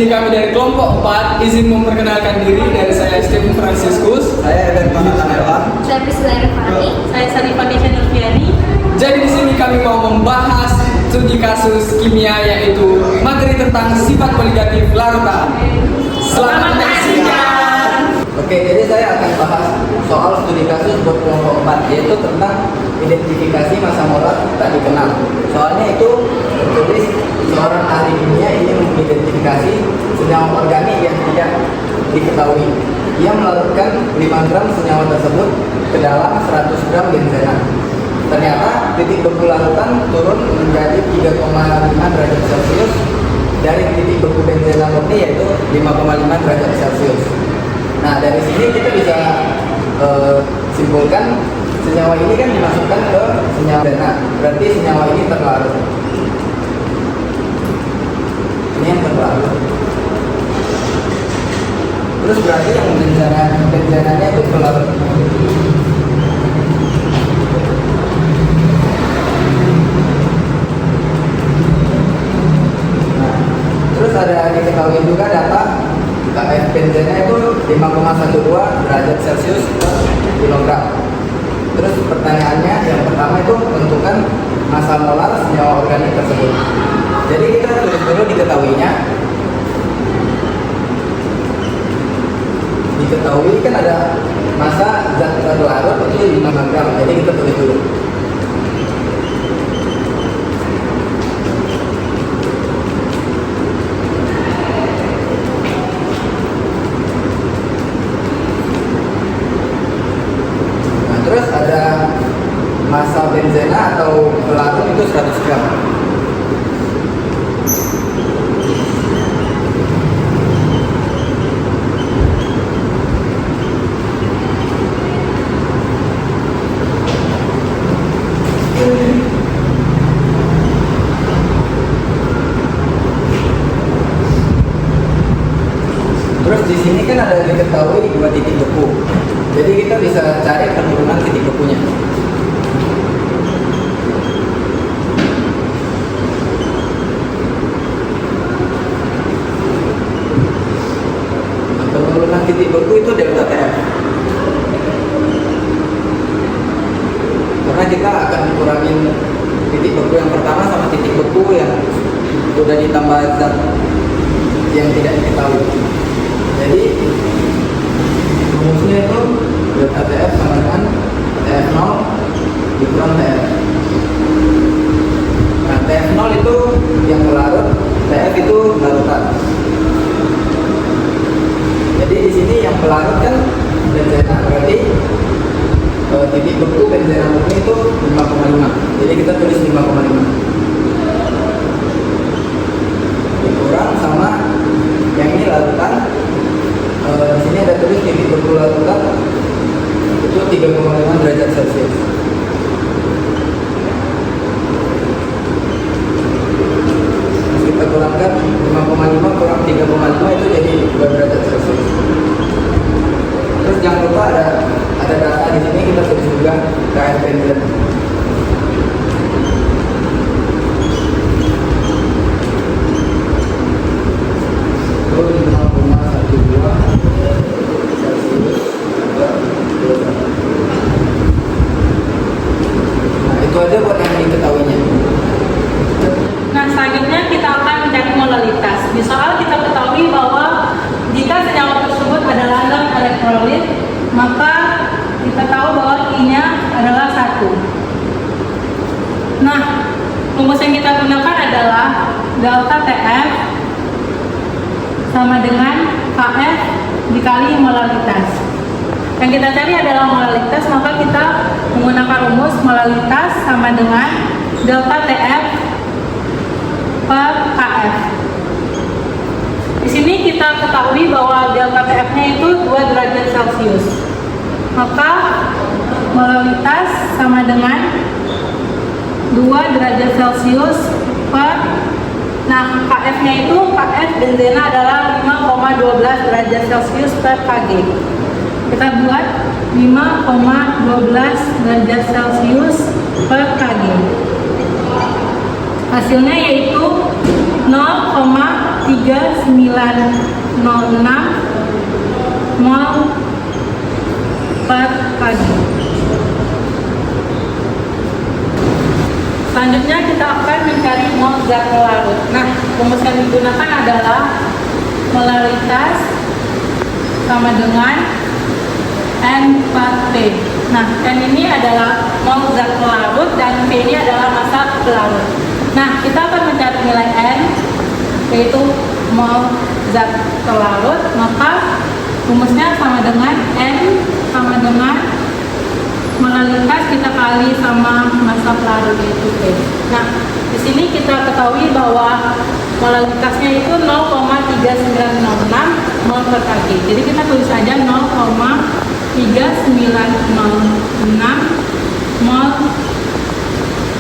sini kami dari kelompok 4 izin memperkenalkan diri. Dari saya Stephen Franciscus. Saya Evan Panatanewa. Saya Priscilla Irfani. Saya Sarifah Desya Nurfiani. Jadi di sini kami mau membahas studi kasus kimia, yaitu materi tentang sifat poligatif larutan. Selamat menyaksikan. Oke, jadi saya akan bahas soal studi kasus buat kelompok 4, yaitu tentang identifikasi massa molar tak dikenal. Soalnya itu tertulis seorang ahli kimia ini mengidentifikasi senyawa organik yang tidak diketahui. Ia melarutkan 5 gram senyawa tersebut ke dalam 100 gram benzena. Ternyata titik beku larutan turun menjadi 3,5 derajat Celcius dari titik beku benzena murni, yaitu 5,5 derajat Celcius. Nah, dari sini kita bisa simpulkan senyawa ini kan dimasukkan ke senyawa benzena. Berarti senyawa ini terlarut. Ini yang terlarut. Terus berarti yang benzenanya itu terlarut. Terus ada diketahui juga data KF benzena itu 5,12 derajat Celcius per kilogram. Terus pertanyaannya yang pertama itu tentukan massa molar senyawa organik tersebut. Jadi kita tulis dulu diketahuinya. Diketahui kan ada massa zat terlarut itu 5 gram. Jadi kita tulis dulu. Terus ada massa benzena atau pelarut itu 100 gram. Terus di sini kan ada diketahui 2 titik beku. Jadi kita bisa cari penurunan titik bekunya. Nah, penurunan titik beku itu delta TF. Karena kita akan kurangin titik beku yang pertama sama titik beku yang sudah ditambah zat yang tidak diketahui. Jadi rumusnya itu delta TF sama dengan TF0 dikurang TF. Nah, TF0 itu yang pelarut, TF itu larutan. Jadi di sini yang pelarut kan benzena, berarti titik beku benzena murni itu 5,5. Jadi kita tulis 5,5 dikurang sama yang ini larutan. Di sini ada tulis titik beku larutan itu 3,5 derajat Celcius. Terus kita kurangkan 5,5 kurang 3,5 itu jadi 2 derajat Celcius. Terus jangan lupa ada data di sini, kita tulis juga KF benzena. Aja buat yang diketahuinya. Nah, selanjutnya kita akan mencari molalitas. Di soal kita ketahui bahwa jika senyawa tersebut adalah non-elektrolit, maka kita tahu bahwa I-nya adalah 1. Nah, rumus yang kita gunakan adalah delta TF sama dengan KF dikali molalitas. Yang kita cari adalah molalitas, maka kita menggunakan rumus molalitas sama dengan delta TF per KF. Di sini kita ketahui bahwa delta TF-nya itu 2 derajat Celcius. Maka molalitas sama dengan 2 derajat Celcius per, nah KF-nya itu, KF benzena adalah 5,12 derajat Celcius per Kg. Kita buat 5,12 derajat Celcius per Kg. Hasilnya yaitu 0,0 mol per kg. Selanjutnya kita akan mencari mol zat larut. Nah, rumus yang digunakan adalah molaritas sama dengan N per P. Nah, N ini adalah mol zat larut dan P ini adalah massa pelarut. Nah, kita akan mencari nilai N, yaitu mol zat larut, maka rumusnya sama dengan N sama dengan molaritas kita kali sama massa pelarut, yaitu P. Nah, di sini kita ketahui bahwa molaritasnya itu 0,3906 mol per kg. Jadi kita tulis saja 0,3906 mol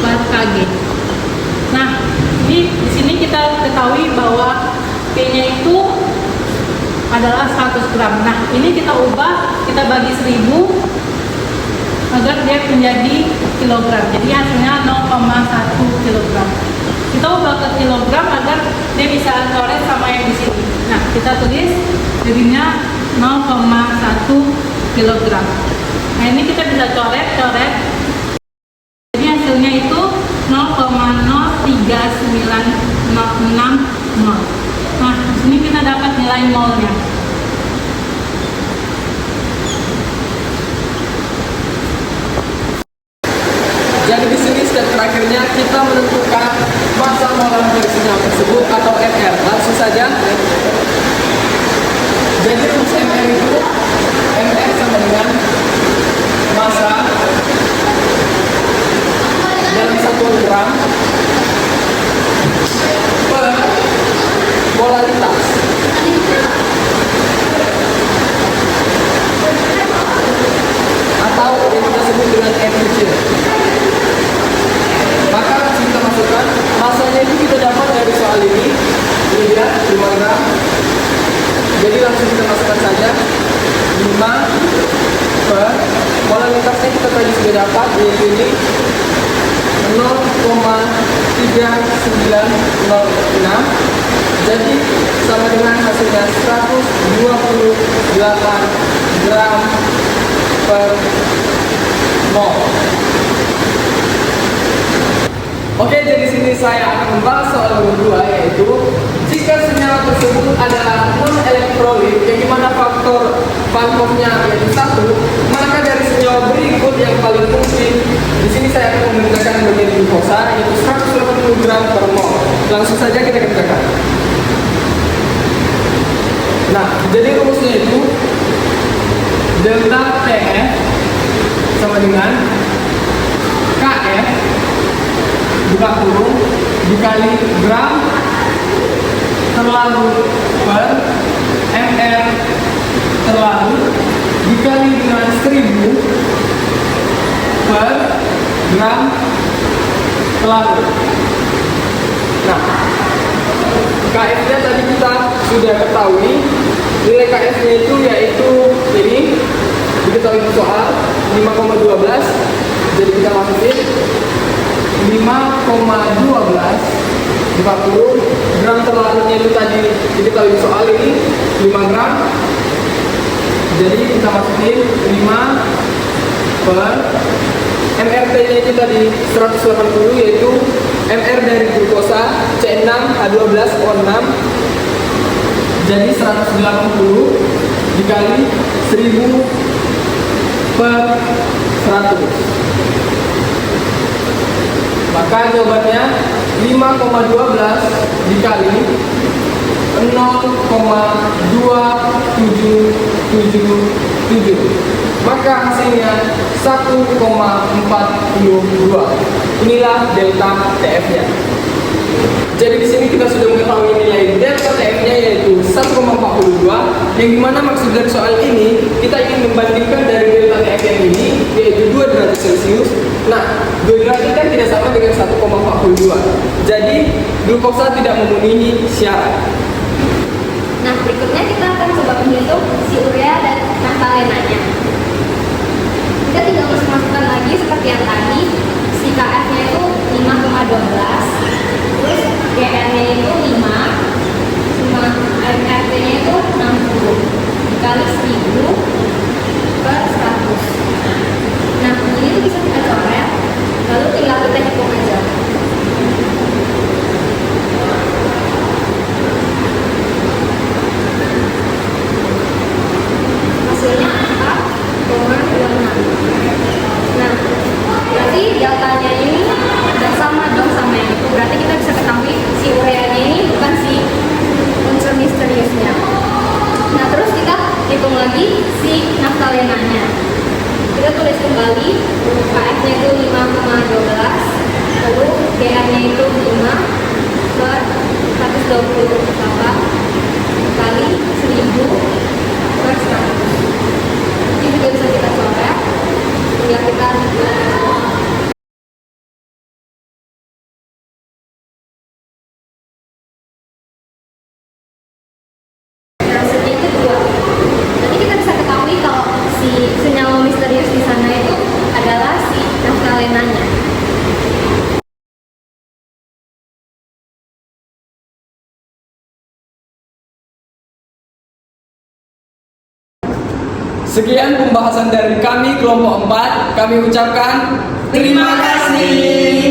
per kg. Nah, di sini kita ketahui bahwa P-nya itu adalah 100 gram. Nah, ini kita ubah, kita bagi 1000 agar dia menjadi kilogram. Jadi hasilnya 0,1 kilogram. Kita ubah ke kilogram agar dia bisa coret sama yang di sini. Nah, kita tulis jadinya 0,1 kilogram. Nah, ini kita bisa coret. Jadi hasilnya itu 0,03906 mol. Nah, di sini kita dapat nilai molnya. Jadi di sini step terakhirnya kita menentukan massa molar dari senyawa tersebut atau MR. Langsung saja. Jadi rumus MR itu MR sama dengan massa dalam satuan gram per molaritas. Atau yang kita sebut dengan efisien. Maka kita masukkan masanya itu kita dapat dari soal ini dia 5 gram. Jadi langsung kita masukkan saja 5 per molaritasnya kita tadi sudah dapat, yaitu ini 0,3906. Jadi sama dengan hasilnya 128 gram per mol. Oke, jadi sini saya akan membahas soal nomor 2, yaitu jika senyawa tersebut adalah non-elektrolit, yang dimana faktor Van Hoff-nya yaitu 1, maka dari senyawa berikut yang paling mungkin, di sini saya akan menggunakan bagian glukosa, yaitu 180 gram per mol. Langsung saja kita kerjakan. Nah, jadi rumusnya itu delta TF sama dengan KF buka kurung dikali gram terlarut per mr terlarut dikali dengan 1000 per gram terlarut. Nah, KF-nya tadi kita sudah ketahui, nilai KF-nya itu yaitu ini diketahui di soal 5,12. Jadi kita masukin 5,12 40 gram terlarutnya itu tadi diketahui di soal ini 5 gram. Jadi kita masukin 5 per MRT-nya itu tadi 180, yaitu MR dari glukosa C6H12O6. Jadi 180 dikali 1000 per 100. Maka jawabannya 5,12 dikali 0,2777. Maka hasilnya 1,42. Inilah delta TF-nya. Jadi di sini kita sudah mengetahui nilai delta TF-nya yaitu 1,42, yang dimana maksud dari soal ini kita ingin membandingkan dari delta TF yang ini yaitu 2 derajat Celcius. Nah, 2 derajat kan tidak sama dengan 1,42. Jadi glukosa tidak memenuhi syarat. Nah, berikutnya kita akan coba menghitung si urea dan naphthalenanya. Kita tinggal masukkan lagi seperti yang tadi. Si KF-nya itu 5,12, terus GR-nya itu 5, dikali 1000 per 100. Nah, ini tuh bisa kita coret, lalu tinggal kita hitung aja. Hasilnya 4,26. Nah, berarti deltanya ini udah sama dong sama yang itu. Berarti kita bisa ketahui si ureanya ini bukan si unsur misteriusnya. Nah, terus kita hitung lagi si naftalenanya. Kita tulis kembali, KF-nya itu 5,12, lalu GR-nya itu 5 per 128 kali 1000 per 100. Ini juga bisa kita coret, tinggal kita hasilnya itu 2. Jadi kita bisa ketahui kalau si senyawa misterius di sana itu adalah si naftalenanya. Sekian pembahasan dari kami kelompok 4. Kami ucapkan terima kasih.